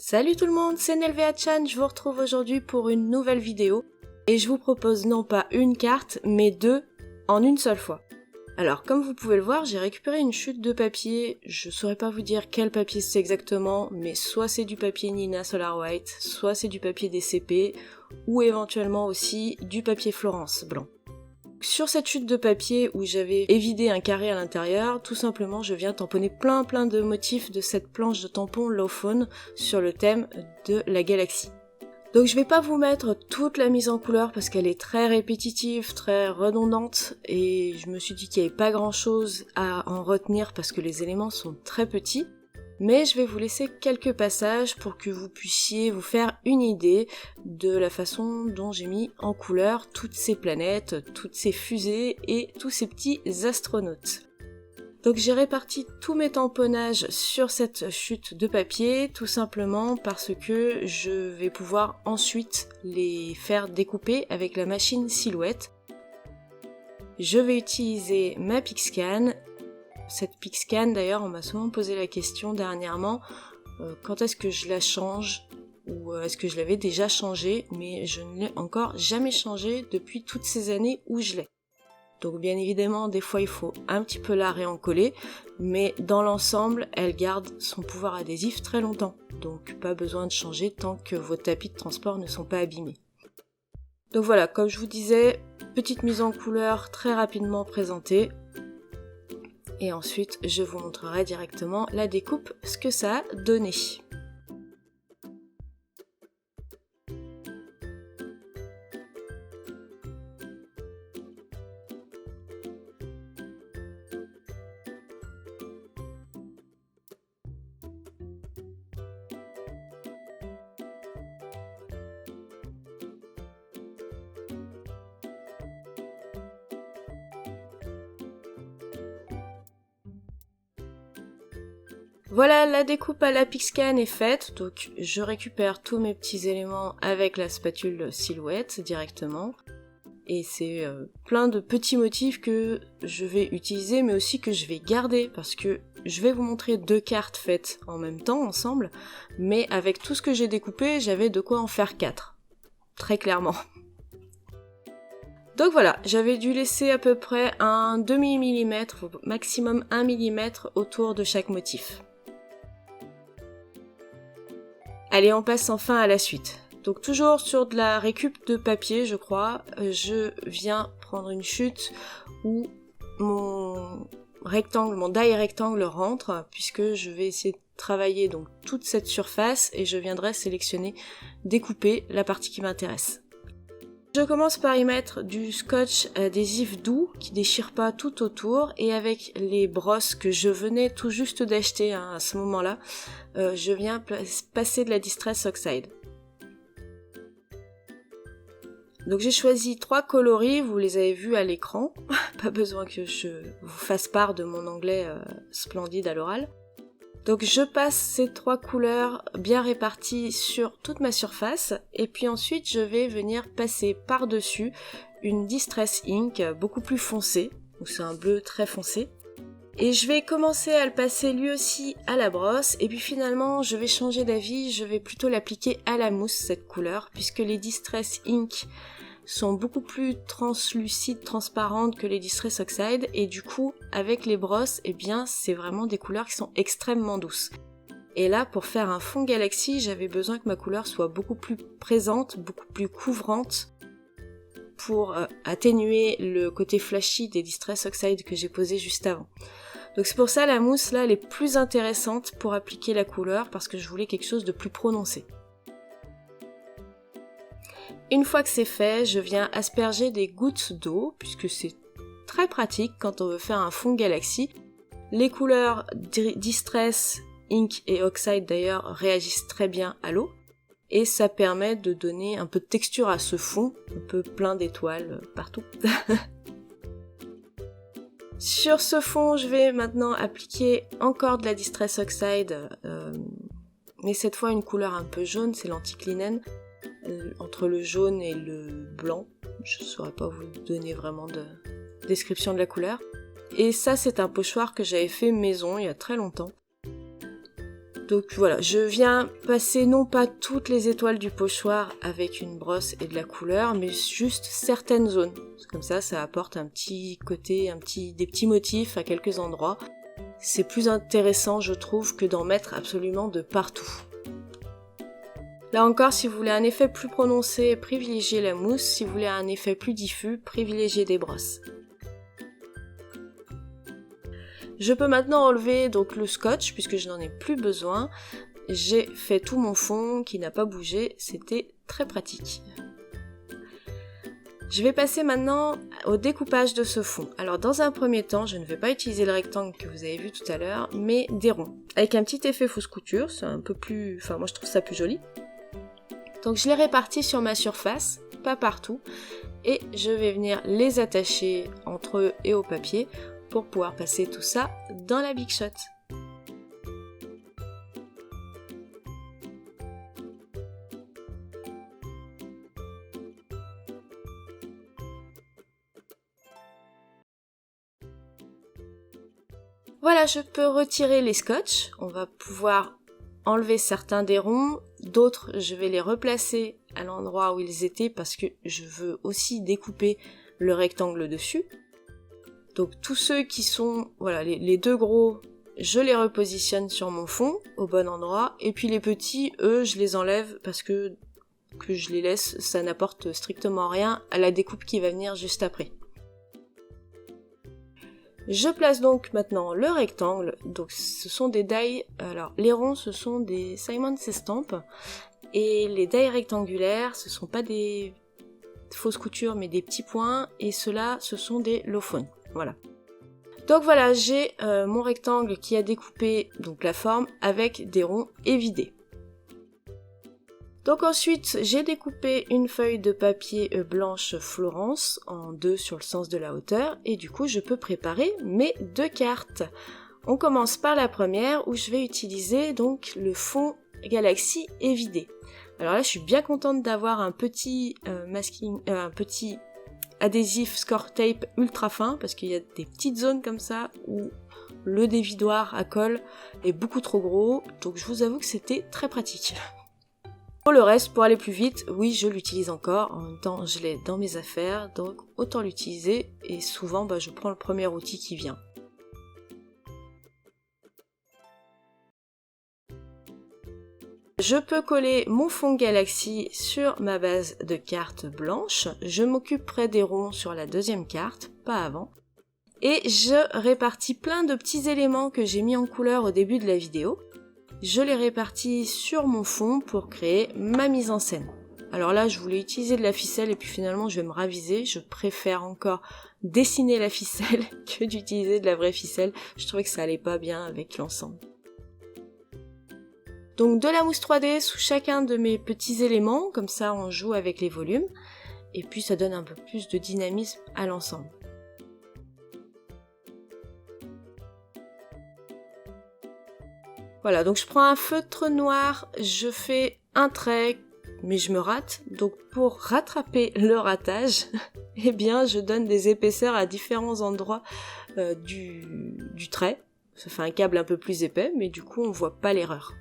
Salut tout le monde, c'est Nelvea-chan, je vous retrouve aujourd'hui pour une nouvelle vidéo et je vous propose non pas une carte, mais deux en une seule fois. Alors comme vous pouvez le voir, j'ai récupéré une chute de papier, je saurais pas vous dire quel papier c'est exactement, mais soit c'est du papier Nina Solar White, soit c'est du papier DCP, ou éventuellement aussi du papier Florence blanc. Sur cette chute de papier où j'avais évidé un carré à l'intérieur, tout simplement je viens tamponner plein de motifs de cette planche de tampon Low Phone sur le thème de la galaxie. Donc je vais pas vous mettre toute la mise en couleur parce qu'elle est très répétitive, très redondante et je me suis dit qu'il n'y avait pas grand chose à en retenir parce que les éléments sont très petits. Mais je vais vous laisser quelques passages pour que vous puissiez vous faire une idée de la façon dont j'ai mis en couleur toutes ces planètes, toutes ces fusées et tous ces petits astronautes. Donc j'ai réparti tous mes tamponnages sur cette chute de papier, tout simplement parce que je vais pouvoir ensuite les faire découper avec la machine Silhouette. Je vais utiliser ma Pixcan. Cette Pixcan d'ailleurs, on m'a souvent posé la question dernièrement, quand est-ce que je la change ou est-ce que je l'avais déjà changée, mais je ne l'ai encore jamais changée depuis toutes ces années où je l'ai. Donc bien évidemment, des fois il faut un petit peu la réencoller, mais dans l'ensemble, elle garde son pouvoir adhésif très longtemps. Donc pas besoin de changer tant que vos tapis de transport ne sont pas abîmés. Donc voilà, comme je vous disais, petite mise en couleur très rapidement présentée. Et ensuite, je vous montrerai directement la découpe, ce que ça a donné. Voilà, la découpe à la Pixcan est faite, donc je récupère tous mes petits éléments avec la spatule Silhouette directement. Et c'est plein de petits motifs que je vais utiliser, mais aussi que je vais garder, parce que je vais vous montrer deux cartes faites en même temps, ensemble, mais avec tout ce que j'ai découpé, j'avais de quoi en faire 4. Très clairement. Donc voilà, j'avais dû laisser à peu près un demi-millimètre, maximum 1 mm autour de chaque motif. Allez, on passe enfin à la suite. Donc toujours sur de la récup de papier, je crois, je viens prendre une chute où mon die rectangle rentre, puisque je vais essayer de travailler donc toute cette surface et je viendrai sélectionner, découper la partie qui m'intéresse. Je commence par y mettre du scotch adhésif doux qui déchire pas tout autour et avec les brosses que je venais tout juste d'acheter à ce moment-là, je viens passer de la Distress Oxide. Donc j'ai choisi 3 coloris, vous les avez vus à l'écran, pas besoin que je vous fasse part de mon anglais splendide à l'oral. Donc je passe ces 3 couleurs bien réparties sur toute ma surface et puis ensuite je vais venir passer par-dessus une Distress Ink beaucoup plus foncée, donc c'est un bleu très foncé. Et je vais commencer à le passer lui aussi à la brosse et puis finalement je vais changer d'avis, je vais plutôt l'appliquer à la mousse cette couleur puisque les Distress Ink sont beaucoup plus translucides, transparentes que les Distress Oxide et du coup avec les brosses, eh bien c'est vraiment des couleurs qui sont extrêmement douces. Et là pour faire un fond galaxie, j'avais besoin que ma couleur soit beaucoup plus présente, beaucoup plus couvrante pour atténuer le côté flashy des Distress Oxide que j'ai posé juste avant. Donc c'est pour ça la mousse là elle est plus intéressante pour appliquer la couleur parce que je voulais quelque chose de plus prononcé. Une fois que c'est fait, je viens asperger des gouttes d'eau, puisque c'est très pratique quand on veut faire un fond galaxie. Les couleurs Distress, Ink et Oxide d'ailleurs réagissent très bien à l'eau, et ça permet de donner un peu de texture à ce fond, un peu plein d'étoiles partout. Sur ce fond, je vais maintenant appliquer encore de la Distress Oxide, mais cette fois une couleur un peu jaune, c'est l'anticlinen. Entre le jaune et le blanc, je ne saurais pas vous donner vraiment de description de la couleur. Et ça c'est un pochoir que j'avais fait maison il y a très longtemps. Donc voilà, je viens passer non pas toutes les étoiles du pochoir avec une brosse et de la couleur, mais juste certaines zones. Comme ça apporte un petit côté, des petits motifs à quelques endroits. C'est plus intéressant, je trouve, que d'en mettre absolument de partout. Là encore, si vous voulez un effet plus prononcé, privilégiez la mousse. Si vous voulez un effet plus diffus, privilégiez des brosses. Je peux maintenant enlever donc le scotch puisque je n'en ai plus besoin. J'ai fait tout mon fond qui n'a pas bougé, c'était très pratique. Je vais passer maintenant au découpage de ce fond. Alors dans un premier temps, je ne vais pas utiliser le rectangle que vous avez vu tout à l'heure, mais des ronds. Avec un petit effet fausse couture, c'est un peu plus... Enfin moi je trouve ça plus joli. Donc je les répartis sur ma surface, pas partout, et je vais venir les attacher entre eux et au papier pour pouvoir passer tout ça dans la Big Shot. Voilà, je peux retirer les scotch, on va pouvoir enlever certains des ronds, d'autres je vais les replacer à l'endroit où ils étaient parce que je veux aussi découper le rectangle dessus. Donc tous ceux qui sont, voilà, les deux gros, je les repositionne sur mon fond au bon endroit, et puis les petits, eux, je les enlève parce que je les laisse, ça n'apporte strictement rien à la découpe qui va venir juste après. Je place donc maintenant le rectangle, donc ce sont des die, alors les ronds ce sont des Simons estampes, et les die rectangulaires ce sont pas des fausses coutures mais des petits points, et ceux-là ce sont des Lofone. Voilà. Donc voilà, j'ai mon rectangle qui a découpé donc la forme avec des ronds évidés. Donc ensuite, j'ai découpé une feuille de papier blanche Florence en 2 sur le sens de la hauteur, et du coup je peux préparer mes 2 cartes. On commence par la première où je vais utiliser donc le fond Galaxy évidé. Alors là je suis bien contente d'avoir un petit un petit adhésif score tape ultra fin parce qu'il y a des petites zones comme ça où le dévidoir à colle est beaucoup trop gros, donc je vous avoue que c'était très pratique. Pour le reste, pour aller plus vite, oui je l'utilise encore, en même temps je l'ai dans mes affaires, donc autant l'utiliser, et souvent je prends le premier outil qui vient. Je peux coller mon fond Galaxy sur ma base de cartes blanche, je m'occuperai des ronds sur la deuxième carte, pas avant, et je répartis plein de petits éléments que j'ai mis en couleur au début de la vidéo. Je les répartis sur mon fond pour créer ma mise en scène. Alors là je voulais utiliser de la ficelle et puis finalement je vais me raviser, je préfère encore dessiner la ficelle que d'utiliser de la vraie ficelle, je trouvais que ça allait pas bien avec l'ensemble. Donc de la mousse 3D sous chacun de mes petits éléments, comme ça on joue avec les volumes, et puis ça donne un peu plus de dynamisme à l'ensemble. Voilà, donc je prends un feutre noir, je fais un trait, mais je me rate, donc pour rattraper le ratage, eh bien je donne des épaisseurs à différents endroits du trait. Ça fait un câble un peu plus épais, mais du coup on voit pas l'erreur.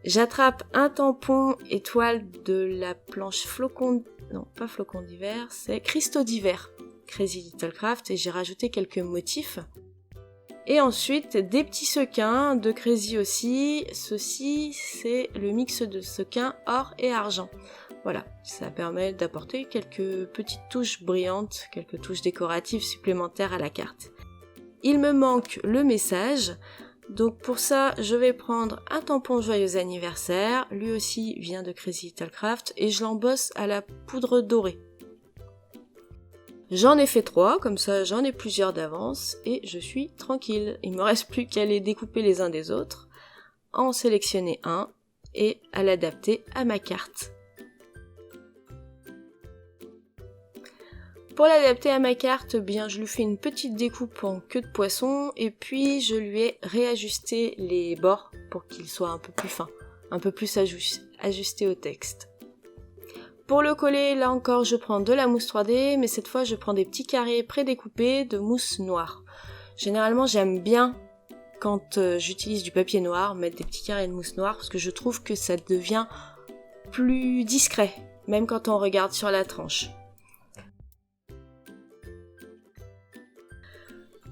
J'attrape un tampon étoile de la planche flocon... Non, pas flocon d'hiver, c'est cristaux d'hiver. Crazy Little Craft, et j'ai rajouté quelques motifs. Et ensuite, des petits sequins de Crazy aussi. Ceci, c'est le mix de sequins or et argent. Voilà, ça permet d'apporter quelques petites touches brillantes, quelques touches décoratives supplémentaires à la carte. Il me manque le message. Donc pour ça, je vais prendre un tampon joyeux anniversaire, lui aussi vient de Crazy Little Craft, et je l'embosse à la poudre dorée. J'en ai fait 3, comme ça j'en ai plusieurs d'avance, et je suis tranquille. Il me reste plus qu'à les découper les uns des autres, en sélectionner un, et à l'adapter à ma carte. Pour l'adapter à ma carte, bien je lui fais une petite découpe en queue de poisson et puis je lui ai réajusté les bords pour qu'il soit un peu plus fin, un peu plus ajusté au texte. Pour le coller, là encore, je prends de la mousse 3D, mais cette fois je prends des petits carrés prédécoupés de mousse noire. Généralement j'aime bien quand j'utilise du papier noir, mettre des petits carrés de mousse noire, parce que je trouve que ça devient plus discret, même quand on regarde sur la tranche.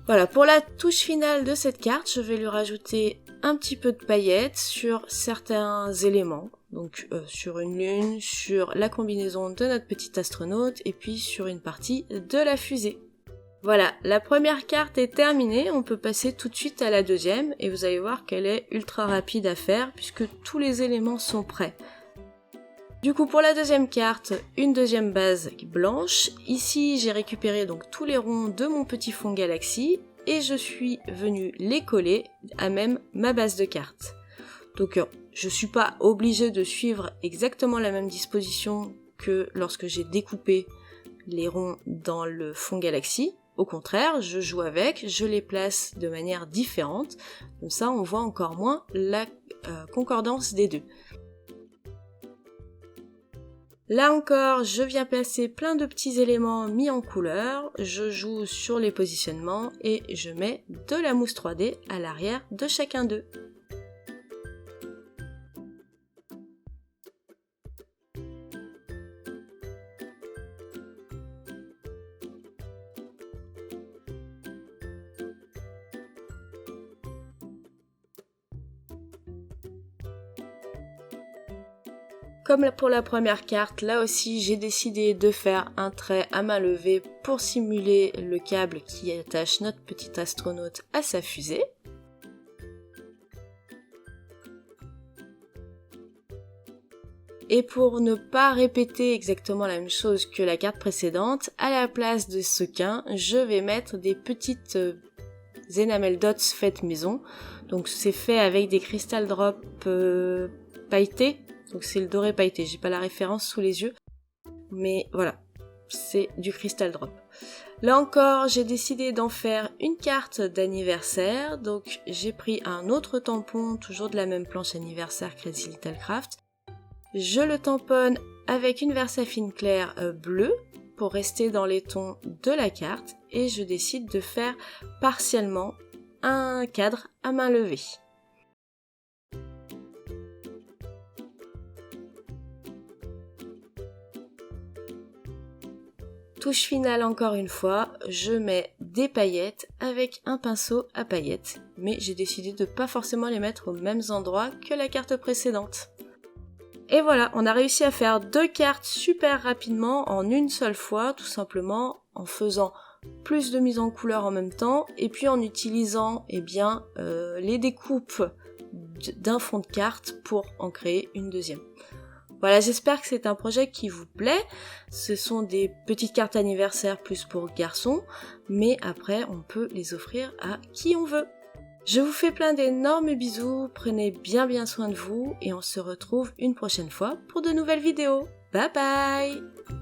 Voilà, pour la touche finale de cette carte, je vais lui rajouter un petit peu de paillettes sur certains éléments. Donc sur une lune, sur la combinaison de notre petit astronaute et puis sur une partie de la fusée. Voilà, la première carte est terminée, on peut passer tout de suite à la deuxième et vous allez voir qu'elle est ultra rapide à faire puisque tous les éléments sont prêts. Du coup pour la deuxième carte, une deuxième base blanche. Ici j'ai récupéré donc tous les ronds de mon petit fond galaxie et je suis venue les coller à même ma base de cartes. Donc je suis pas obligée de suivre exactement la même disposition que lorsque j'ai découpé les ronds dans le fond galaxie. Au contraire, je joue avec, je les place de manière différente. Comme ça on voit encore moins la concordance des deux. Là encore, je viens placer plein de petits éléments mis en couleur, je joue sur les positionnements et je mets de la mousse 3D à l'arrière de chacun d'eux. Comme pour la première carte, là aussi j'ai décidé de faire un trait à main levée pour simuler le câble qui attache notre petit astronaute à sa fusée. Et pour ne pas répéter exactement la même chose que la carte précédente, à la place de sequins, je vais mettre des petites enamel dots faites maison. Donc c'est fait avec des crystal drops pailletés. Donc c'est le doré pailleté, j'ai pas la référence sous les yeux, mais voilà, c'est du crystal drop. Là encore, j'ai décidé d'en faire une carte d'anniversaire, donc j'ai pris un autre tampon, toujours de la même planche anniversaire Crazy Little Craft. Je le tamponne avec une Versafine claire bleue pour rester dans les tons de la carte et je décide de faire partiellement un cadre à main levée. Touche finale encore une fois, je mets des paillettes avec un pinceau à paillettes, mais j'ai décidé de pas forcément les mettre aux mêmes endroits que la carte précédente. Et voilà, on a réussi à faire deux cartes super rapidement en une seule fois, tout simplement en faisant plus de mise en couleur en même temps et puis en utilisant les découpes d'un fond de carte pour en créer une deuxième. Voilà, j'espère que c'est un projet qui vous plaît. Ce sont des petites cartes anniversaires plus pour garçons, mais après on peut les offrir à qui on veut. Je vous fais plein d'énormes bisous, prenez bien soin de vous et on se retrouve une prochaine fois pour de nouvelles vidéos. Bye bye!